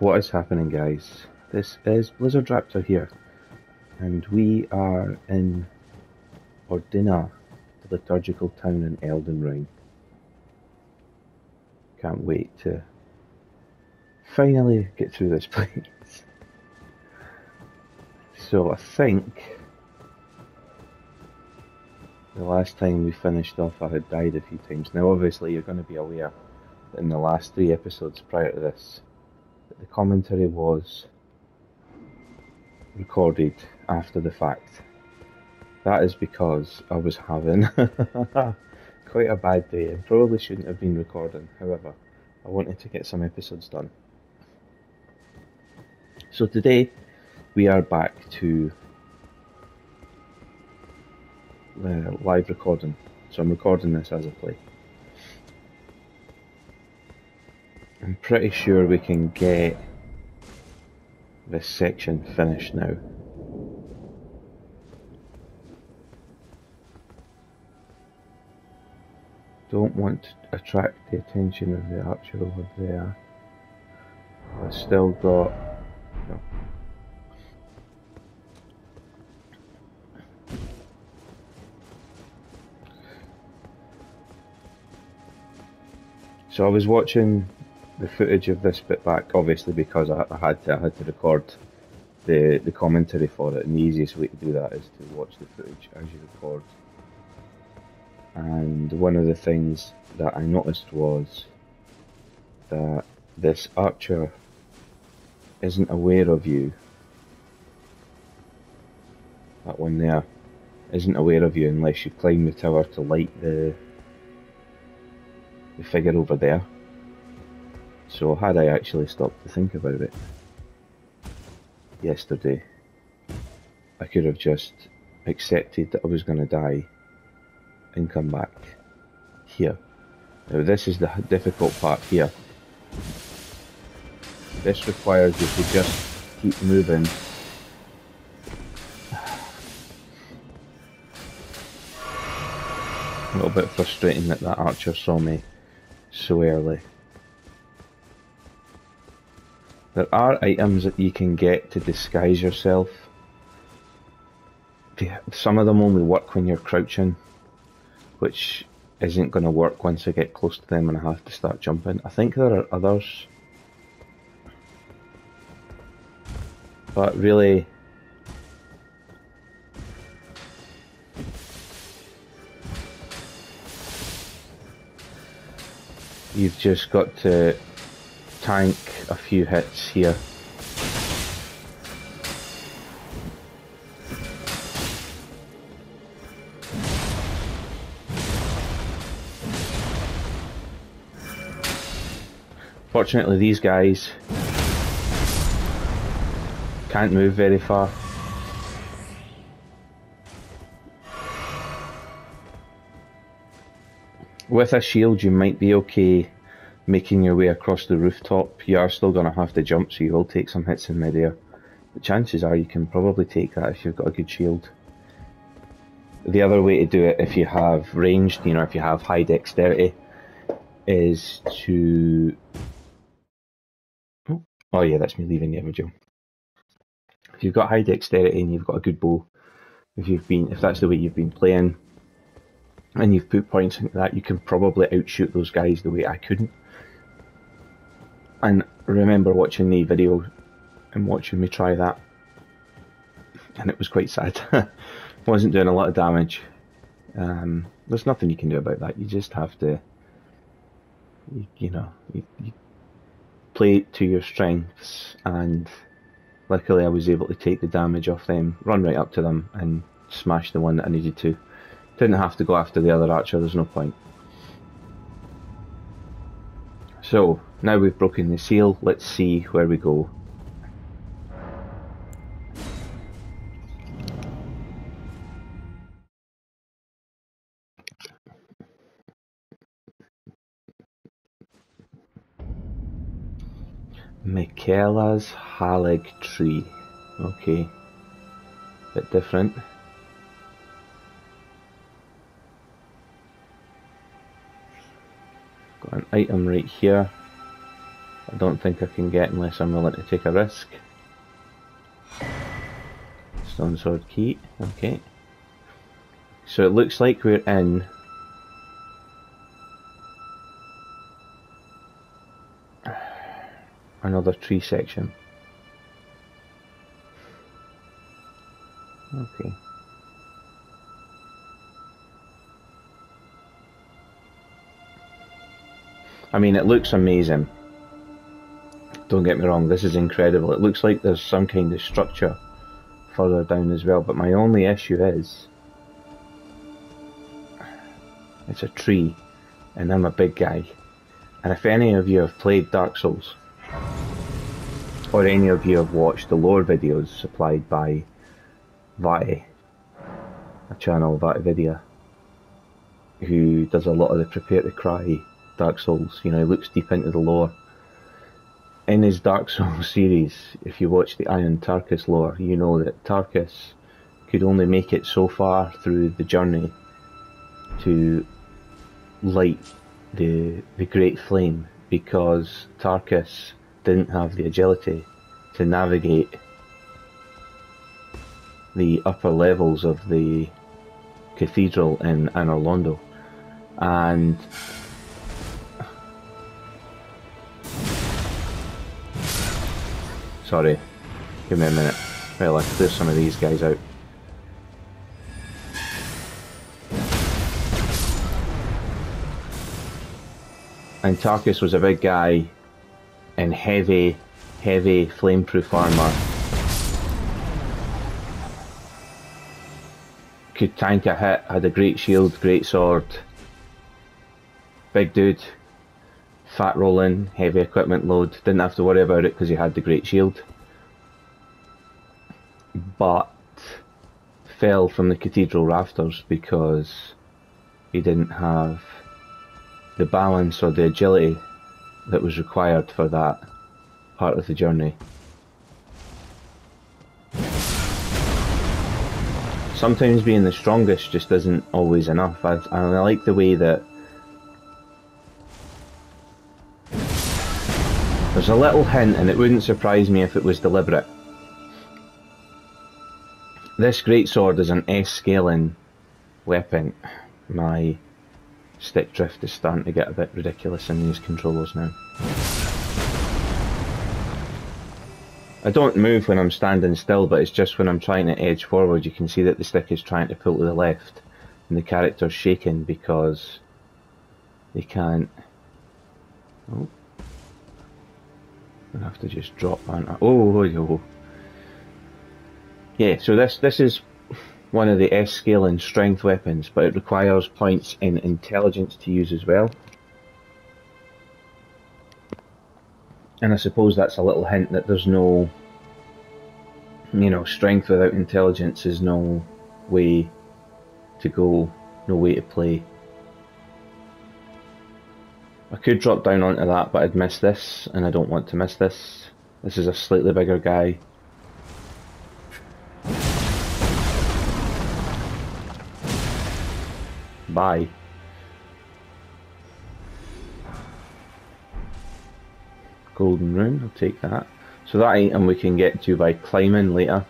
What is happening, guys? This is Blizzard Raptor here, and we are in Ordina, the liturgical town in Elden Ring. Can't wait to finally get through this place. So I think the last time we finished off I had died a few times. Now obviously you're going to be aware that in the last 3 episodes prior to this, the commentary was recorded after the fact. That is because I was having quite a bad day and probably shouldn't have been recording. However, I wanted to get some episodes done. So today we are back to live recording. So I'm recording this as I play. I'm pretty sure we can get this section finished now. Don't want to attract the attention of the archer over there. I've still got... No. So I was watching the footage of this bit back, obviously because I had to record the commentary for it, and the easiest way to do that is to watch the footage as you record. And one of the things that I noticed was that this archer isn't aware of you. That one there isn't aware of you unless you climb the tower to light the figure over there. So had I actually stopped to think about it yesterday, I could have just accepted that I was going to die and come back here. Now this is the difficult part here. This requires you to just keep moving. A little bit frustrating that that archer saw me so early. There are items that you can get to disguise yourself. Some of them only work when you're crouching, which isn't going to work once I get close to them and I have to start jumping. I think there are others, but really you've just got to tank a few hits here. Fortunately these guys can't move very far. With a shield you might be okay making your way across the rooftop. You are still going to have to jump, so you will take some hits in midair. But chances are you can probably take that if you've got a good shield. The other way to do it if you have ranged, you know, if you have high dexterity, is to... Oh yeah, that's me leaving the image. If you've got high dexterity and you've got a good bow, if that's the way you've been playing, and you've put points into that, you can probably outshoot those guys the way I couldn't. And I remember watching the video and watching me try that, and it was quite sad. Wasn't doing a lot of damage. There's nothing you can do about that. You just have to, you play it to your strengths, and luckily I was able to take the damage off them, run right up to them and smash the one that I needed to. Didn't have to go after the other archer, there's no point. So, now we've broken the seal, let's see where we go. Michaela's Halig Tree. Okay. Bit different. Got an item right here. I don't think I can get unless I'm willing to take a risk. Stone sword key, okay. So it looks like we're in another tree section. Okay. I mean, it looks amazing. Don't get me wrong, this is incredible. It looks like there's some kind of structure further down as well, but my only issue is it's a tree and I'm a big guy. And if any of you have played Dark Souls, or any of you have watched the lore videos supplied by Vati, a channel, Vati Vidya, who does a lot of the Prepare to Cry Dark Souls, you know, he looks deep into the lore. In his Dark Souls series, if you watch the Iron Tarkus lore, you know that Tarkus could only make it so far through the journey to light the Great Flame because Tarkus didn't have the agility to navigate the upper levels of the cathedral in Anor Londo. And sorry, give me a minute. Well, let's clear some of these guys out. And Tarkus was a big guy in heavy flameproof armour. Could tank a hit, had a great shield, great sword. Big dude. Fat rolling, heavy equipment load. Didn't have to worry about it because he had the great shield. But fell from the cathedral rafters because he didn't have the balance or the agility that was required for that part of the journey. Sometimes being the strongest just isn't always enough. And I like the way that there's a little hint, and it wouldn't surprise me if it was deliberate. This greatsword is an S-scaling weapon. My stick drift is starting to get a bit ridiculous in these controllers now. I don't move when I'm standing still, but it's just when I'm trying to edge forward you can see that the stick is trying to pull to the left and the character's shaking because they can't... Oh. I have to just drop on. Oh. Yeah, so this is one of the S-scaling strength weapons, but it requires points in intelligence to use as well. And I suppose that's a little hint that there's no, you know, strength without intelligence is no way to go, no way to play. I could drop down onto that, but I'd miss this, and I don't want to miss this. This is a slightly bigger guy. Bye. Golden rune, I'll take that. So that item we can get to by climbing later.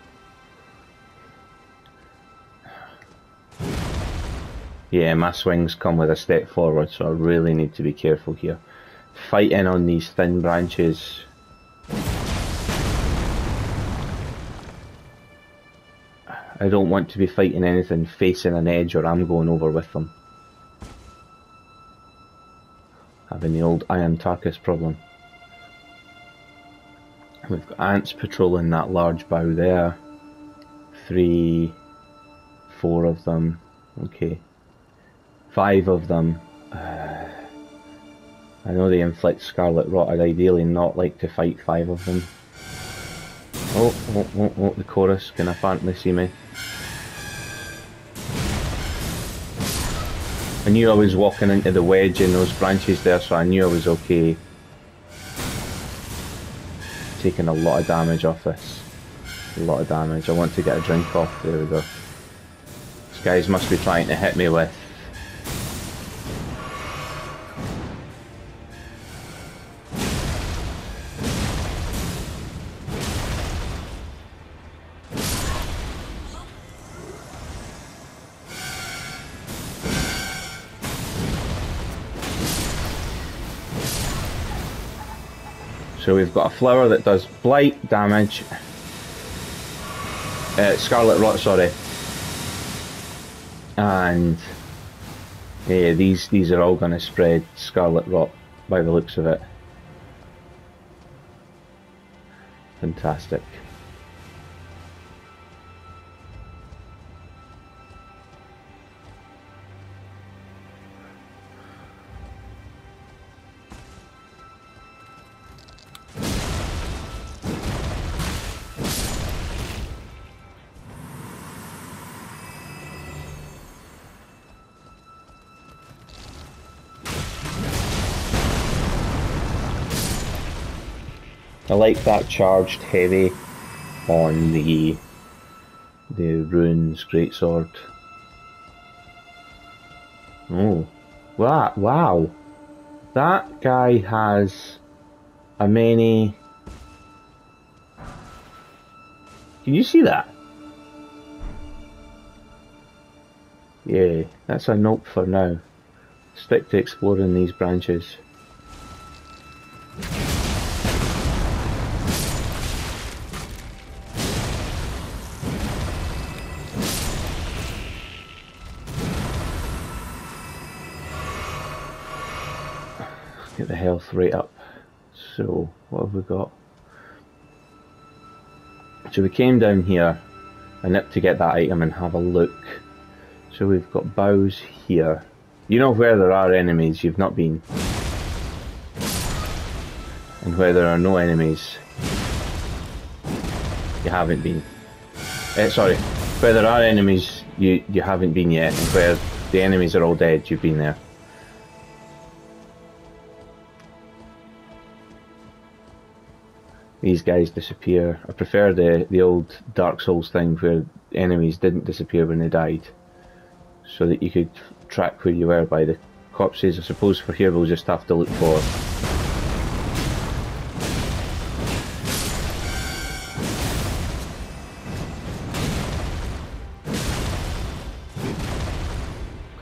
Yeah, my swings come with a step forward, so I really need to be careful here. Fighting on these thin branches. I don't want to be fighting anything facing an edge or I'm going over with them. Having the old Iron Tarkus problem. We've got ants patrolling that large bough there. 3, 4 of them. Okay. 5 of them. I know they inflict scarlet rot. I'd ideally not like to fight 5 of them. Oh, the chorus can apparently see me. I knew I was walking into the wedge in those branches there, so I knew I was okay. Taking a lot of damage off this. A lot of damage. I want to get a drink off. There we go. These guys must be trying to hit me with So we've got a flower that does blight damage, scarlet rot, sorry, and yeah, these are all going to spread scarlet rot by the looks of it. Fantastic. I like that charged heavy on the runes greatsword. Oh, wow! That guy has a many. Can you see that? Yeah, that's a note for now. Stick to exploring these branches. Get the health rate up. So, what have we got? So we came down here, I nipped to get that item and have a look. So we've got bows here. You know where there are enemies you've not been. And where there are no enemies you haven't been. Sorry, where there are enemies you haven't been yet, and where the enemies are all dead, you've been there. These guys disappear. I prefer the old Dark Souls thing where enemies didn't disappear when they died, so that you could track where you were by the corpses. I suppose for here we'll just have to look for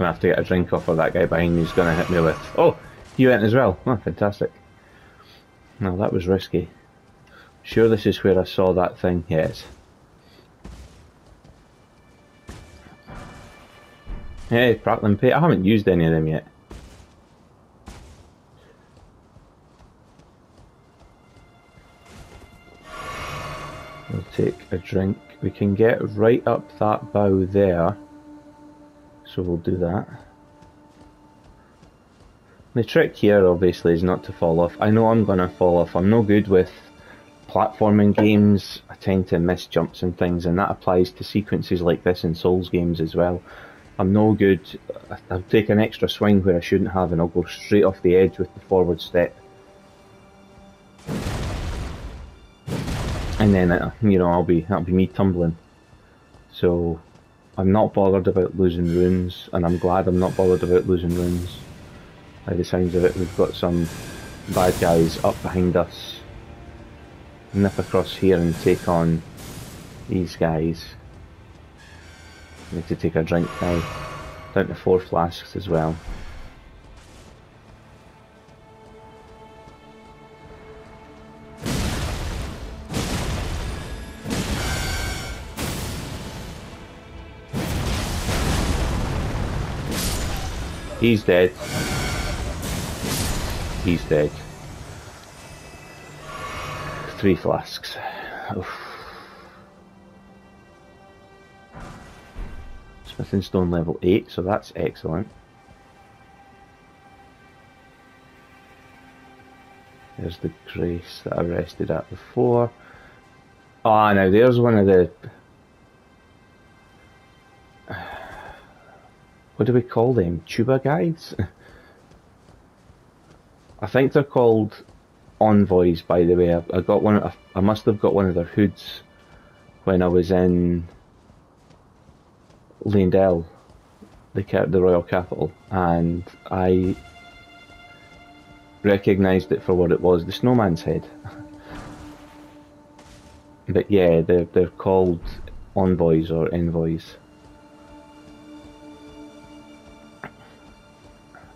gonna have to get a drink off of that guy behind me who's gonna hit me with. Oh, you went as well. Oh, fantastic. No, that was risky. Sure, this is where I saw that thing. Yes. Hey, Pratlin Pay. I haven't used any of them yet. We'll take a drink. We can get right up that bow there. So we'll do that. The trick here obviously is not to fall off. I know I'm gonna fall off. I'm no good with platforming games. I tend to miss jumps and things, and that applies to sequences like this in Souls games as well. I'm no good. I'll take an extra swing where I shouldn't have, and I'll go straight off the edge with the forward step. And then you know, that'll be me tumbling. So I'm not bothered about losing runes, and I'm glad I'm not bothered about losing runes. By the sounds of it, we've got some bad guys up behind us. Nip across here and take on these guys. I need to take a drink now. Down to 4 flasks as well. He's dead. He's dead. 3 flasks. Oof. Smithing Stone level 8, so that's excellent. There's the grace that I rested at before. Ah, now there's one of the... What do we call them? Tuba guides? I think they're called envoys, by the way. I got one. I must have got one of their hoods when I was in Leyndell, the royal capital, and I recognised it for what it was, the snowman's head. But yeah, they're called envoys or envoys.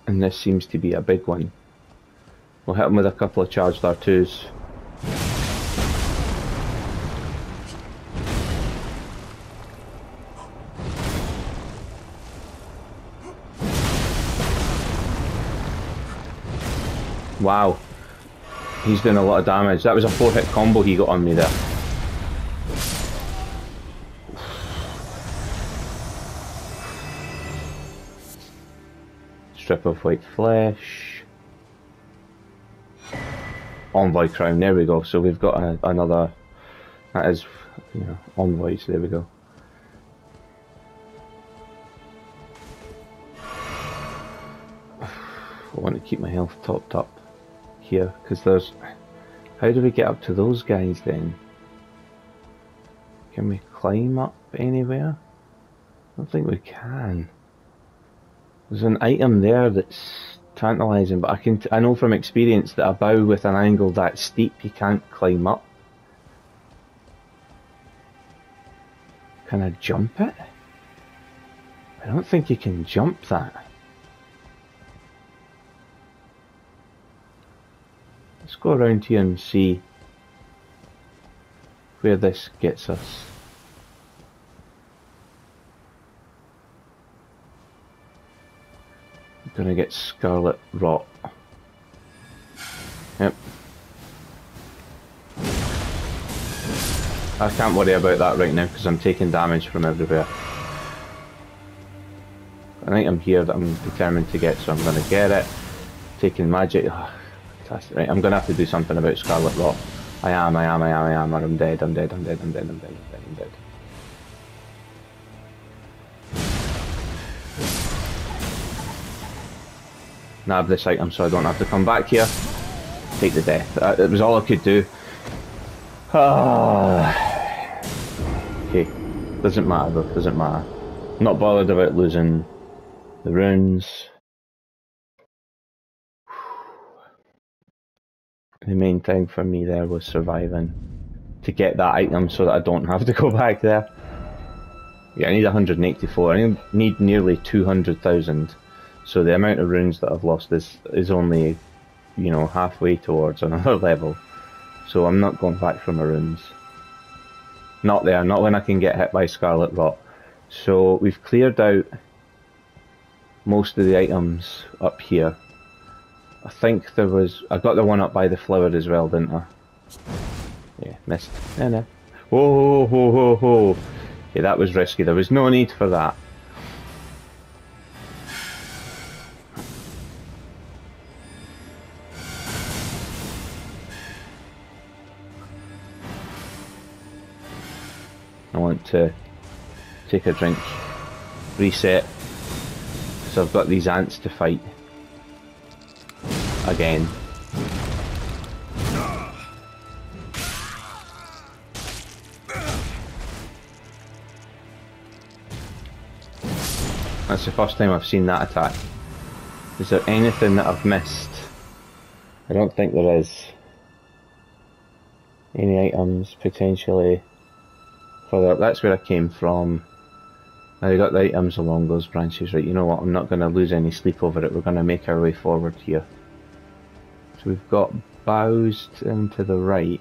And this seems to be a big one. We'll hit him with a couple of charged R2s. Wow. He's doing a lot of damage. That was a 4-hit combo he got on me there. Strip of white flesh. Envoy crown, there we go. So we've got another, that is, you know, envoys, there we go. I want to keep my health topped up here, because there's, how do we get up to those guys then? Can we climb up anywhere? I don't think we can. There's an item there that's tantalising, but I know from experience that a bow with an angle that steep you can't climb up. Can I jump it? I don't think you can jump that. Let's go around here and see where this gets us. I'm gonna get scarlet rot. Yep. I can't worry about that right now because I'm taking damage from everywhere. An item here that I'm determined to get, so I'm gonna get it. Taking magic. Oh, fantastic. Right, I'm gonna have to do something about scarlet rot. I am, or I'm dead, I'm dead. Nab this item so I don't have to come back here. Take the death. It was all I could do. Okay, doesn't matter though, doesn't matter. I'm not bothered about losing the runes. The main thing for me there was surviving. To get that item so that I don't have to go back there. Yeah, I need 184. I need nearly 200,000. So the amount of runes that I've lost is only, you know, halfway towards another level. So I'm not going back for my runes. Not there, not when I can get hit by scarlet rot. So we've cleared out most of the items up here. I think there was, I got the one up by the flower as well, didn't I? Yeah, missed. No. Whoa, whoa, whoa, whoa. Yeah, that was risky. There was no need for that. I want to take a drink, reset, so I've got these ants to fight again. That's the first time I've seen that attack. Is there anything that I've missed? I don't think there is. Any items potentially further up? That's where I came from. I got the items along those branches. Right, you know what, I'm not going to lose any sleep over it. We're going to make our way forward here. So we've got boughs into the right.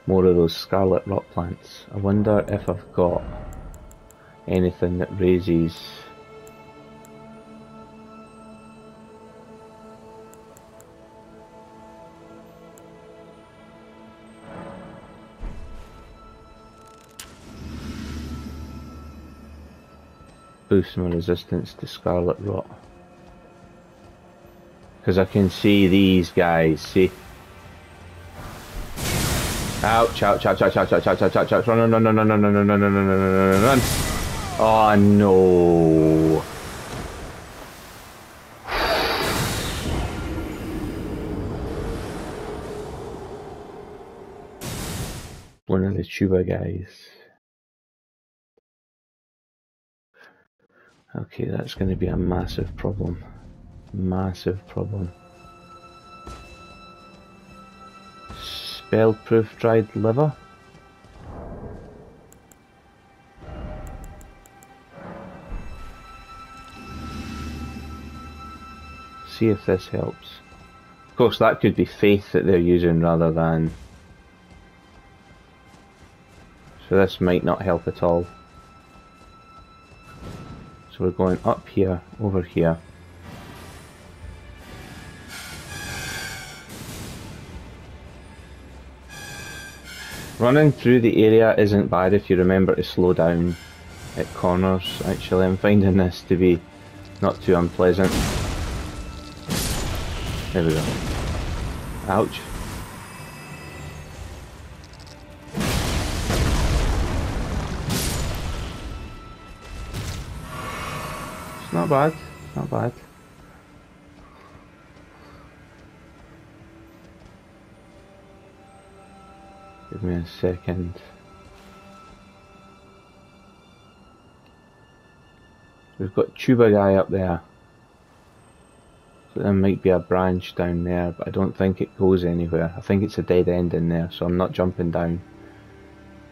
More of those scarlet rot plants. I wonder if I've got anything that raises boosts my resistance to scarlet rot. Because I can see these guys, see? Ouch, ouch, ouch, ouch, ouch, ouch, ouch, ouch, ouch, ouch, run, run, run, run, run, run, run, run, run, run, run, run, run. Oh no. One of the tuba guys. Okay, that's going to be a massive problem. Massive problem. Spell-proof dried liver. See if this helps. Of course, that could be faith that they're using rather than... So this might not help at all. So we're going up here, over here. Running through the area isn't bad if you remember to slow down at corners. Actually, I'm finding this to be not too unpleasant. There we go. Ouch. It's not bad, not bad. Give me a second. We've got tuba guy up there. So there might be a branch down there, but I don't think it goes anywhere. I think it's a dead end in there, so I'm not jumping down.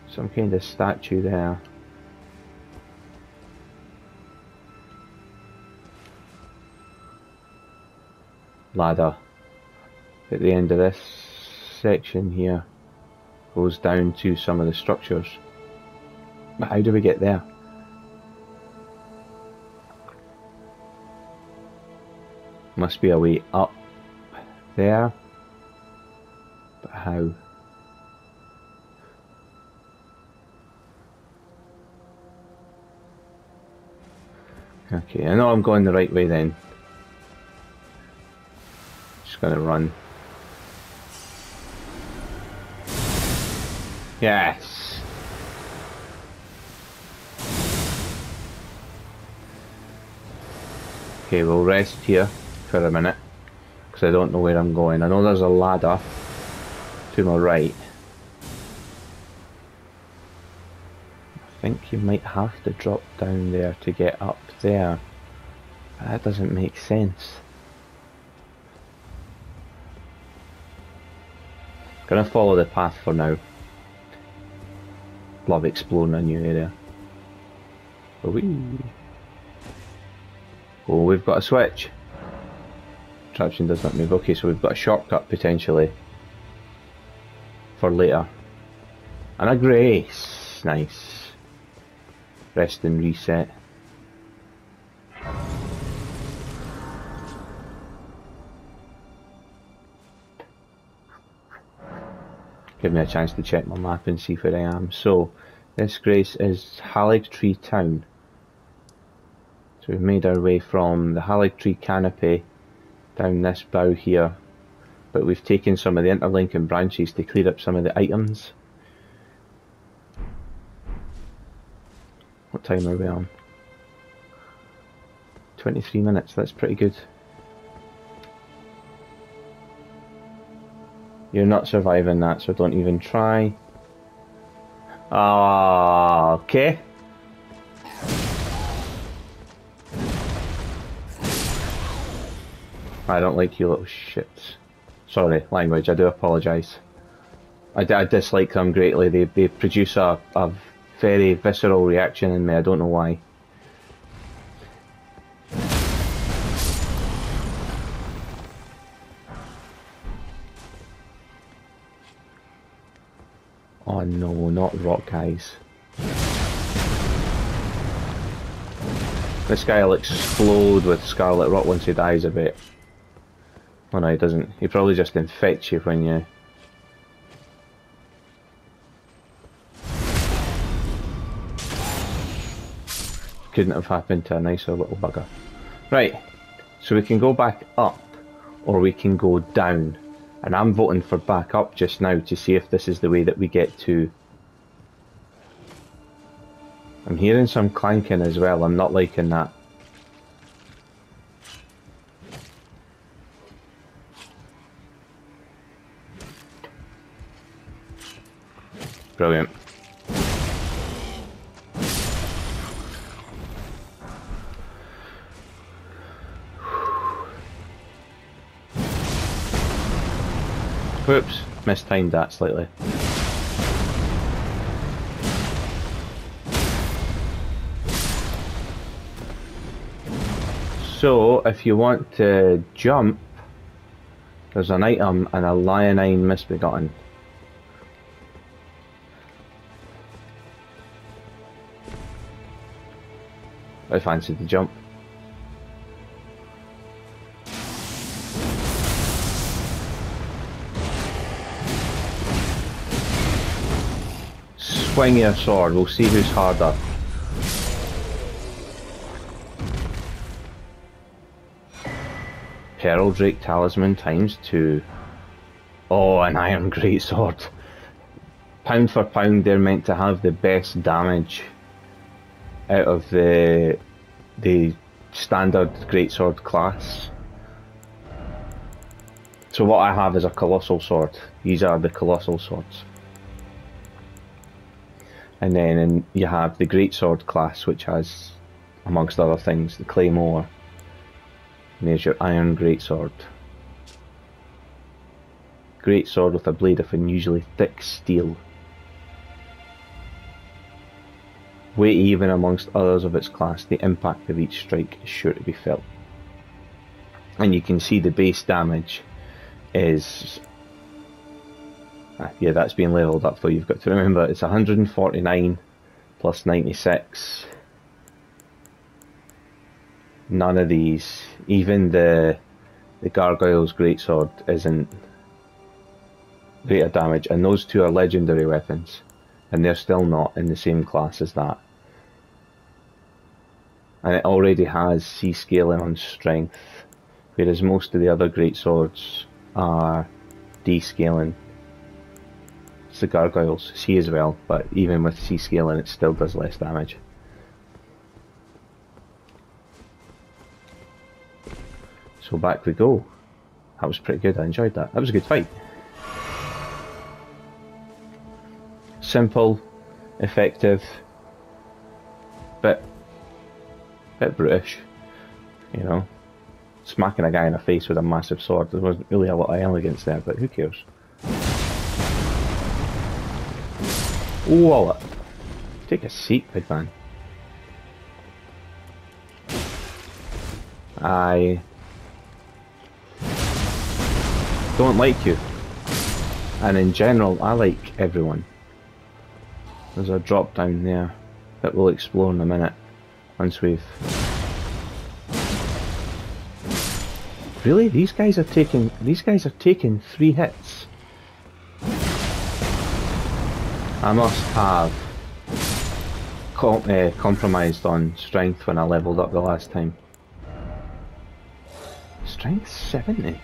Some kind of statue there. Ladder at the end of this section here goes down to some of the structures. But how do we get there? Must be a way up there. But how? Okay, I know I'm going the right way then. Just gonna run. Yes! Okay, we'll rest here for a minute, because I don't know where I'm going. I know there's a ladder to my right. I think you might have to drop down there to get up there. That doesn't make sense. Gonna follow the path for now. Love exploring a new area. Oh, we've got a switch. Traction does not move. Okay, so we've got a shortcut potentially for later. And a grace. Nice. Rest and reset. Give me a chance to check my map and see where I am. So, this grace is Erdtree town. So we've made our way from the Erdtree canopy down this bow here. But we've taken some of the interlinking branches to clear up some of the items. What time are we on? 23 minutes, that's pretty good. You're not surviving that, so don't even try. Ah, okay. I don't like you little shits. Sorry, language, I do apologise. I dislike them greatly. They produce a very visceral reaction in me, I don't know why. Oh no, not rock guys. This guy will explode with scarlet rot once he dies a bit. Oh no, he doesn't. He probably just infects you when you... Couldn't have happened to a nicer little bugger. Right, so we can go back up, or we can go down. And I'm voting for back up just now to see if this is the way that we get to... I'm hearing some clanking as well, I'm not liking that. Brilliant. Whoops, mistimed that slightly. So, if you want to jump, there's an item and a lionine misbegotten. I fancy the jump. swing your sword, we'll see who's harder. Pearl Drake Talisman ×2. Oh, an iron greatsword. Pound for pound, they're meant to have the best damage out of the standard greatsword class. So what I have is a colossal sword. These are the colossal swords. And then you have the greatsword class, which has, amongst other things, the claymore. And there's your iron greatsword. Greatsword with a blade of unusually thick steel. Weight even amongst others of its class, the impact of each strike is sure to be felt. And you can see the base damage is... yeah, that's being levelled up for you. You've got to remember it's 149 plus 96. None of these, even the Gargoyle's greatsword isn't greater damage, and those two are legendary weapons, and they're still not in the same class as that. And it already has C scaling on strength, whereas most of the other greatswords are D scaling. It's the Gargoyles, C as well, but even with C scaling it still does less damage. So back we go. That was pretty good, I enjoyed that. That was a good fight. Simple, effective, bit brutish, you know. Smacking a guy in the face with a massive sword. There wasn't really a lot of elegance there, but who cares? Wallet. Take a seat, big man. I don't like you. And in general, I like everyone. There's a drop down there that we'll explore in a minute. Once we've... Really? These guys are taking 3 hits. I must have compromised on strength when I leveled up the last time. Strength 70?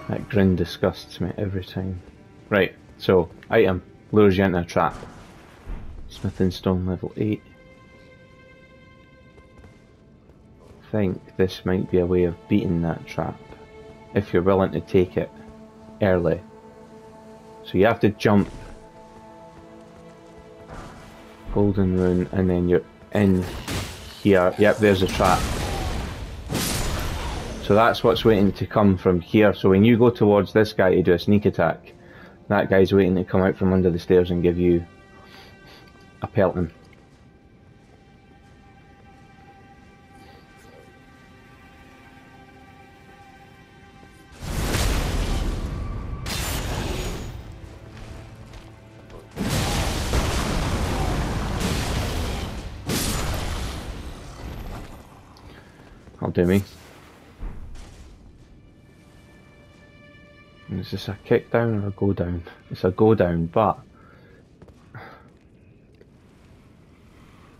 That grin disgusts me every time. Right, so, item, lures you into a trap. Smithing stone level 8. I think this might be a way of beating that trap, if you're willing to take it early. So you have to jump. Golden rune, and then you're in here. Yep, there's a trap. So that's what's waiting to come from here. So when you go towards this guy to do a sneak attack, that guy's waiting to come out from under the stairs and give you a pelting. I'll do me. Is this a kick down or a go down? It's a go down, but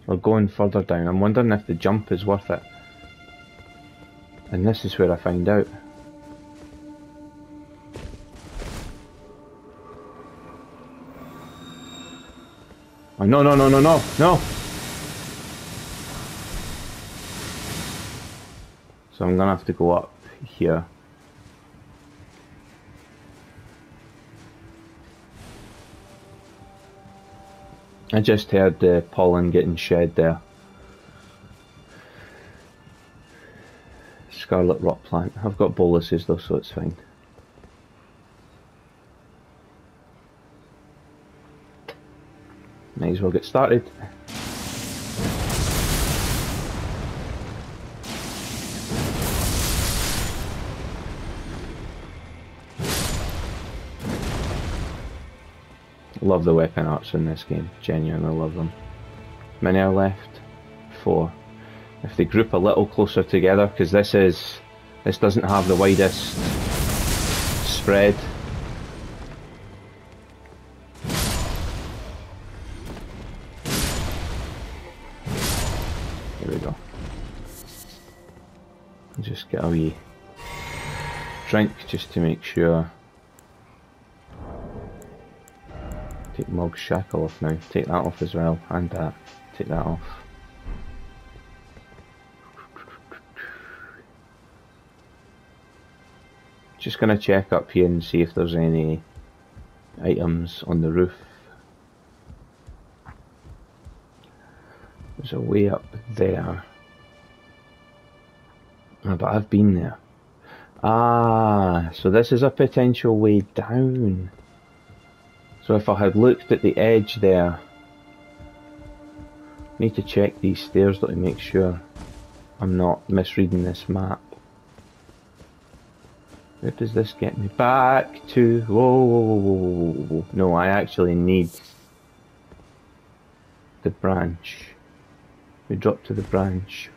we're going further down. I'm wondering if the jump is worth it. And this is where I find out. Oh, no, no, no, no, no, no! So I'm gonna have to go up here. I just heard the pollen getting shed there. Scarlet rot plant. I've got boluses though, so it's fine. Might as well get started. Love the weapon arts in this game, genuinely love them. How many are left? 4. If they group a little closer together, because this doesn't have the widest spread. Here we go. Just get a wee drink just to make sure. Take Mog's shackle off now. Take that off as well, and that. Take that off. Just gonna check up here and see if there's any items on the roof. There's a way up there. Oh, but I've been there. Ah, so this is a potential way down. So if I had looked at the edge there, I need to check these stairs to make sure I'm not misreading this map. Where does this get me? Back to... Whoa, whoa, whoa, whoa, whoa, whoa. No, I actually need the branch. We drop to the branch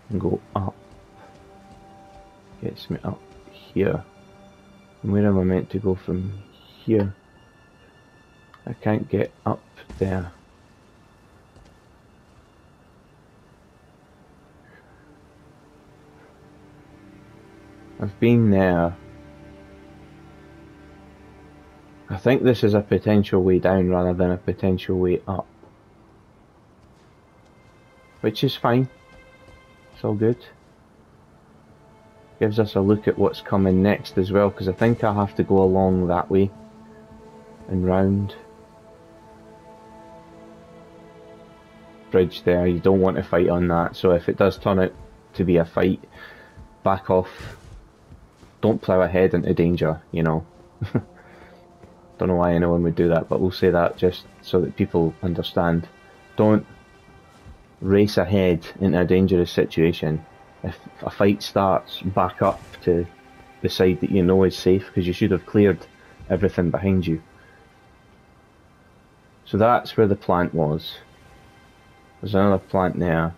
and go up. Gets me up here. And where am I meant to go from here? I can't get up there. I've been there. I think this is a potential way down rather than a potential way up. Which is fine. It's all good. Gives us a look at what's coming next as well, because I think I have to go along that way and round. Bridge there, you don't want to fight on that, so if it does turn out to be a fight, back off. Don't plough ahead into danger, you know. Don't know why anyone would do that, but we'll say that just so that people understand. Don't race ahead into a dangerous situation. If a fight starts, back up to the side that you know is safe, because you should have cleared everything behind you. So that's where the plant was. There's another plant there.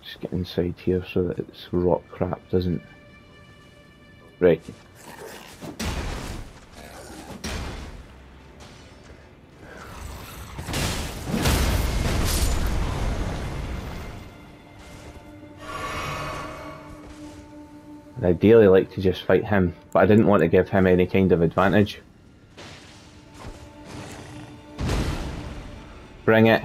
Just get inside here so that it's rock crap doesn't... Right. I'd ideally like to just fight him, but I didn't want to give him any kind of advantage. Bring it.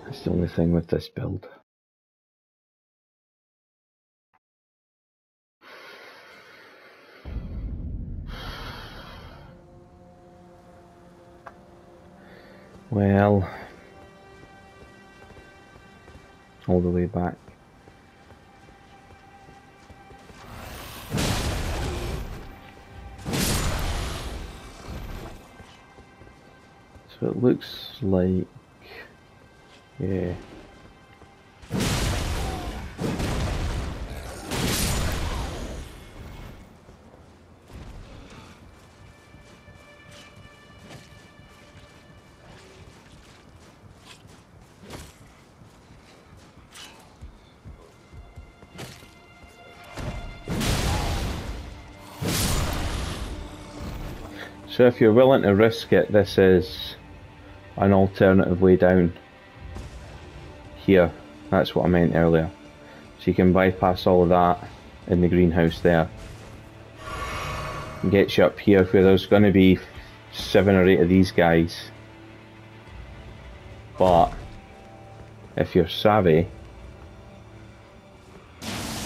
That's the only thing with this build. Well, all the way back. So it looks like, yeah. So if you're willing to risk it, this is an alternative way down. here. That's what I meant earlier. So you can bypass all of that in the greenhouse there. And gets you up here where there's going to be 7 or 8 of these guys. But if you're savvy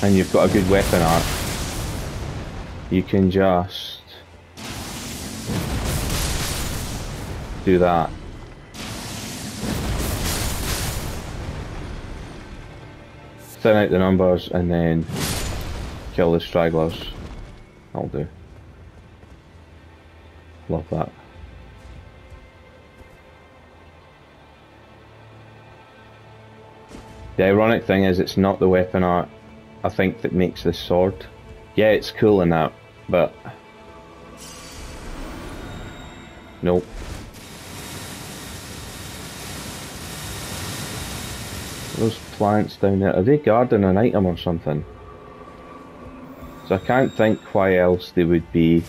and you've got a good weapon art, you can just do that. Thin out the numbers and then kill the stragglers. That'll do. Love that. The ironic thing is it's not the weapon art, I think, that makes this sword. Yeah, it's cool in that, but nope. Those plants down there, are they guarding an item or something? So I can't think why else they would be.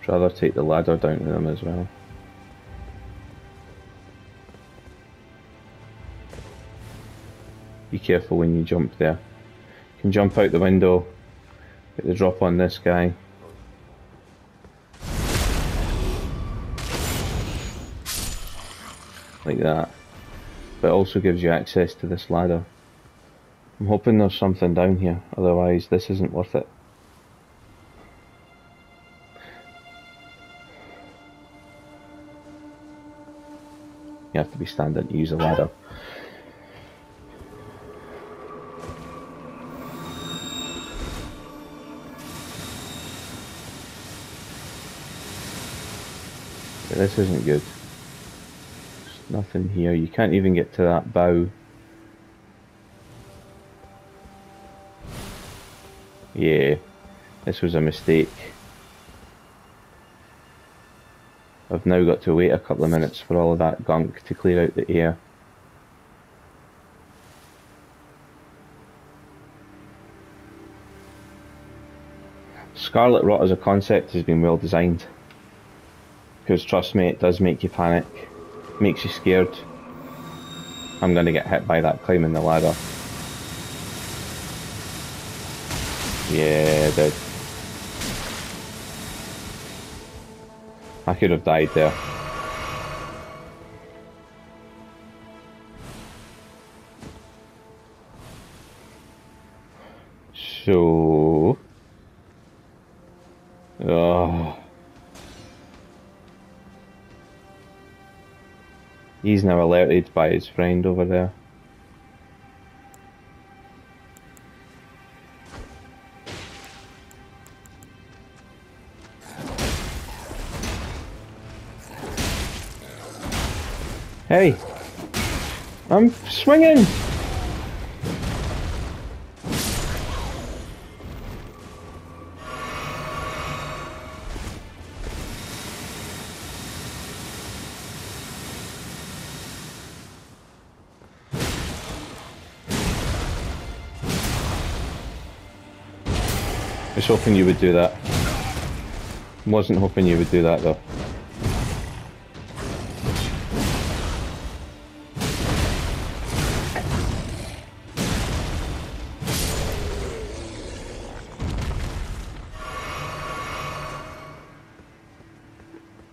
I'd rather take the ladder down to them as well. Be careful when you jump there. You can jump out the window, get the drop on this guy. Like that. But it also gives you access to this ladder. I'm hoping there's something down here, otherwise this isn't worth it. You have to be standing to use a ladder. But this isn't good. There's nothing here. You can't even get to that bow. Yeah, this was a mistake. I've now got to wait a couple of minutes for all of that gunk to clear out the air. Scarlet Rot as a concept has been well designed. Because trust me, it does make you panic. Makes you scared. I'm going to get hit by that climbing the ladder. Yeah, I did. I could have died there. So... oh. He's now alerted by his friend over there. Hey! I'm swinging! I was hoping you would do that. Wasn't hoping you would do that though.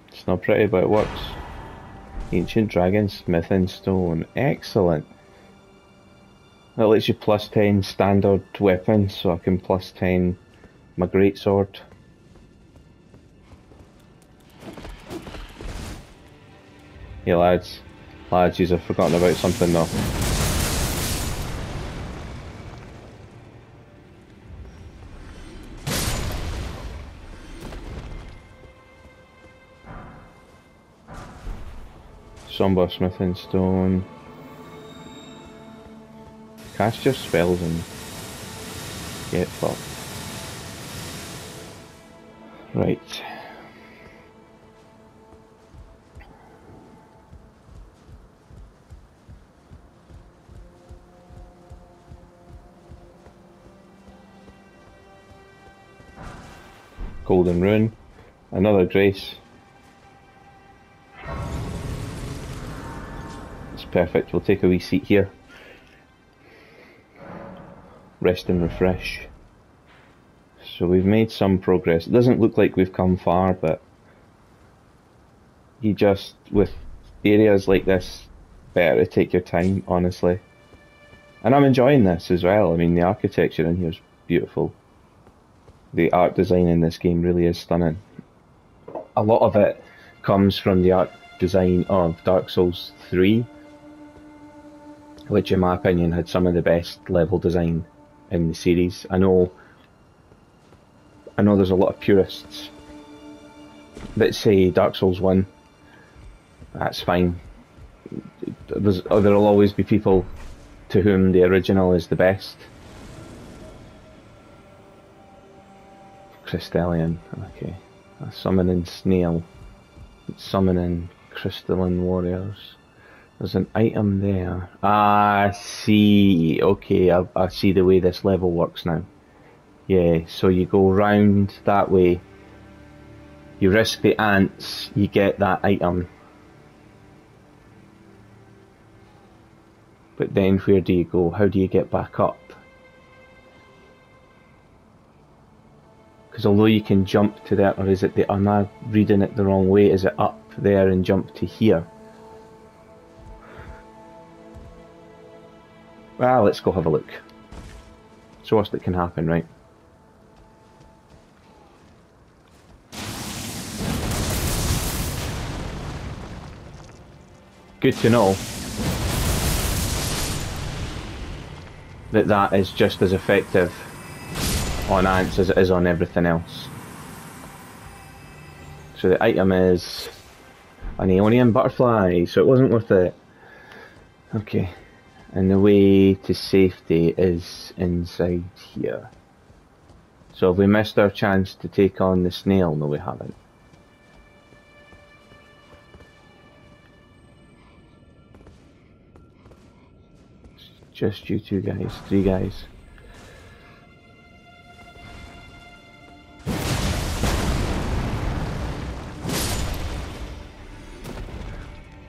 It's not pretty, but it works. Ancient Dragon Smithing Stone. Excellent. That lets you plus 10 standard weapons, so I can plus 10 my greatsword. Hey lads, yous have forgotten about something though. Somber Smithing Stone. Cast your spells and get fucked. Right. Golden Rune. Another grace. perfect. We'll take a wee seat here. Rest and refresh. So we've made some progress. It doesn't look like we've come far, but you just, with areas like this, better to take your time, honestly. And I'm enjoying this as well. I mean, the architecture in here is beautiful. The art design in this game really is stunning. A lot of it comes from the art design of Dark Souls 3, which in my opinion had some of the best level design in the series. I know there's a lot of purists that say Dark Souls 1, that's fine. There'll always be people to whom the original is the best. Crystallian, okay. A summoning snail. Summoning crystalline warriors. There's an item there. Ah, I see. Okay, I see the way this level works now. Yeah, so you go round that way. You risk the ants, you get that item. But then where do you go? How do you get back up? Because although you can jump to that, or is it am I reading it the wrong way? Is it up there and jump to here? Well, let's go have a look. It's the worst that can happen, right? Good to know that that is just as effective on ants as it is on everything else. So the item is an Aeonian butterfly, so it wasn't worth it. Okay, and the way to safety is inside here. So have we missed our chance to take on the snail? No, we haven't. Just you two guys, 3 guys.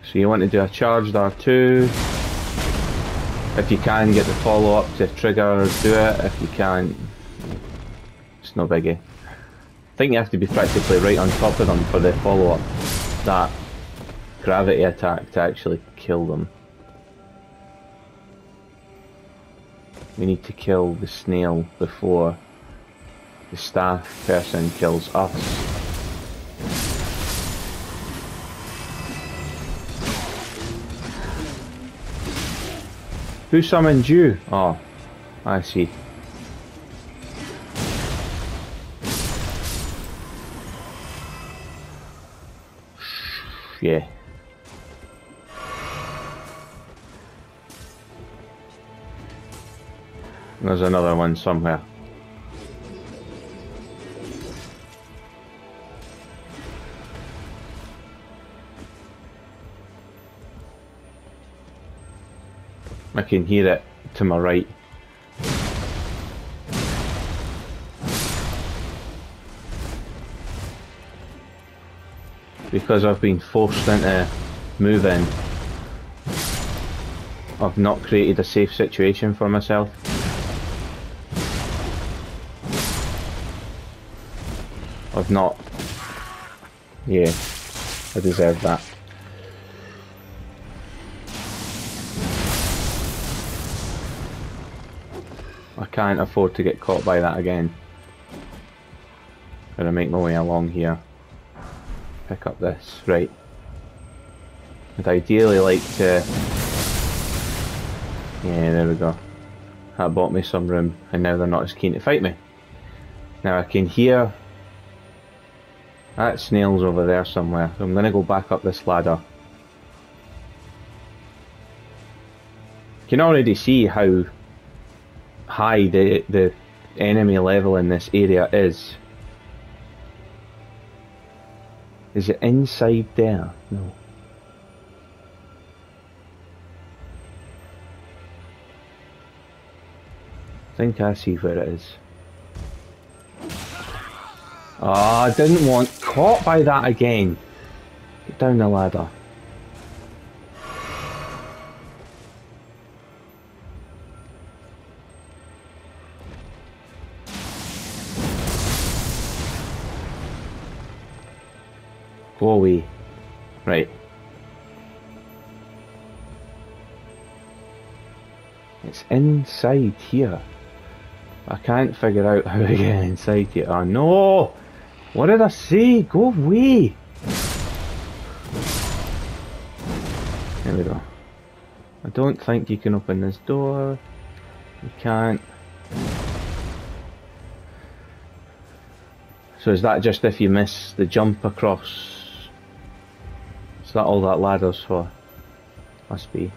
So you want to do a charged R2. If you can get the follow up to trigger, do it. If you can't, it's no biggie. I think you have to be practically right on top of them for the follow up, that gravity attack, to actually kill them. We need to kill the snail before the staff person kills us. Who summoned you? Oh, I see. Yeah. There's another one somewhere. I can hear it to my right. Because I've been forced into moving, I've not created a safe situation for myself. I've not. Yeah, I deserve that. I can't afford to get caught by that again. Gotta make my way along here. Pick up this, right. I'd ideally like to... Yeah, there we go. That bought me some room, and now they're not as keen to fight me. Now I can hear... That snail's over there somewhere, so I'm gonna go back up this ladder. You can already see how high the enemy level in this area is. Is it inside there? No. I think I see where it is. Oh, I didn't want caught by that again. Get down the ladder. Go away. Right. It's inside here. I can't figure out how to get inside here. Oh no! What did I say? Go away! There we go. I don't think you can open this door. You can't. So is that just if you miss the jump across? Is that all that ladder's for? Must be.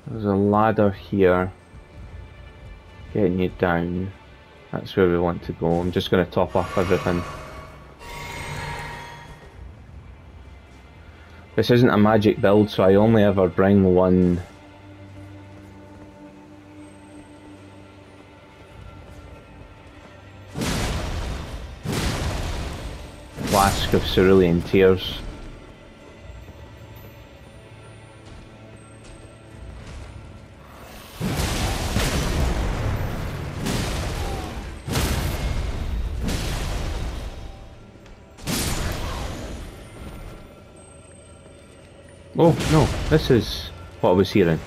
There's a ladder here getting you down. That's where we want to go. I'm just going to top up everything. This isn't a magic build, so I only ever bring one flask of cerulean tears. Oh no, this is what I was hearing.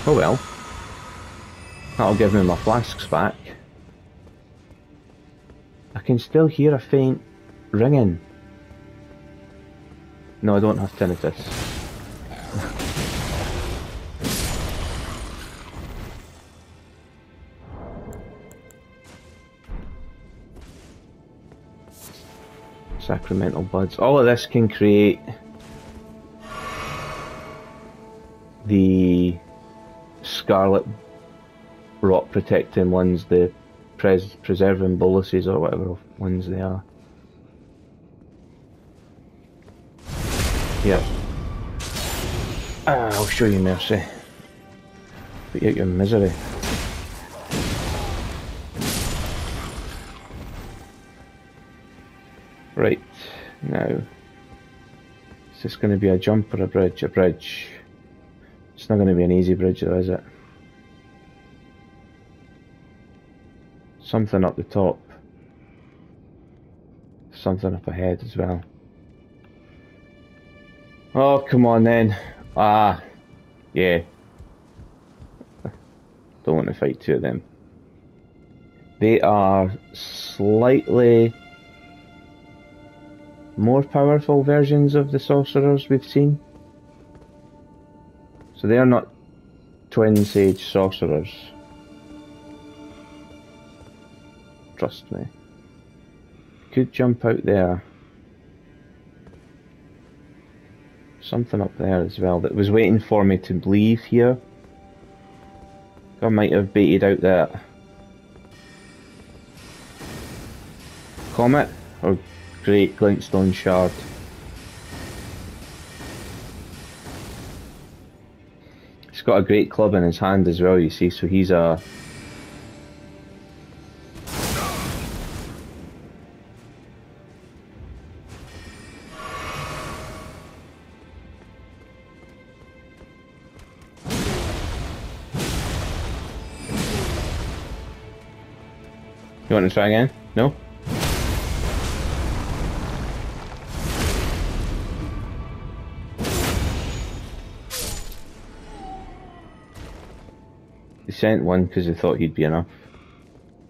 Oh well. That'll give me my flasks back. I can still hear a faint ringing. No, I don't have tinnitus. Sacramental buds. All of this can create the scarlet rot protecting ones, the preserving boluses or whatever ones they are. Yep. I'll show you mercy. Put you out your misery. Right, now, is this going to be a jump or a bridge? A bridge. It's not going to be an easy bridge though, is it? Something up the top. Something up ahead as well. Oh, come on then. Ah, yeah. Don't want to fight two of them. They are slightly more powerful versions of the sorcerers we've seen. So they are not twin sage sorcerers. Trust me. Could jump out there. Something up there as well that was waiting for me to leave here. I might have baited out that comet or great glintstone shard. He's got a great club in his hand as well, you see, so he's a... You want to try again? No? They sent one because they thought he'd be enough.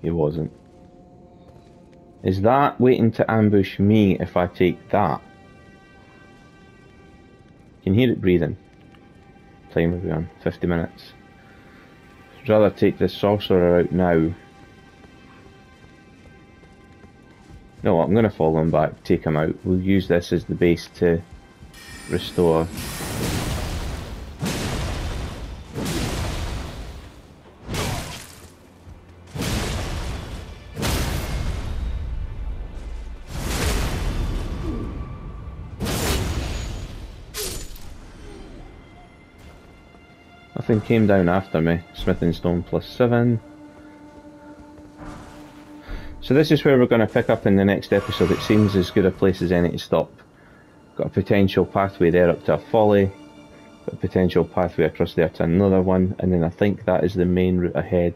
He wasn't. Is that waiting to ambush me if I take that? You can hear it breathing. Timer we're on, 50 minutes. I'd rather take this sorcerer out now. No, I'm going to follow him back, take him out. We'll use this as the base to restore. Nothing came down after me. Smithing stone +7. So this is where we're going to pick up in the next episode. It seems as good a place as any to stop. Got a potential pathway there up to a folly. a potential pathway across there to another one, and then I think that is the main route ahead.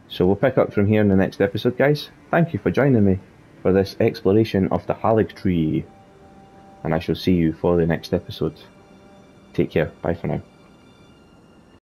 So we'll pick up from here in the next episode, guys. Thank you for joining me for this exploration of the Erdtree, and I shall see you for the next episode. Take care. Bye for now.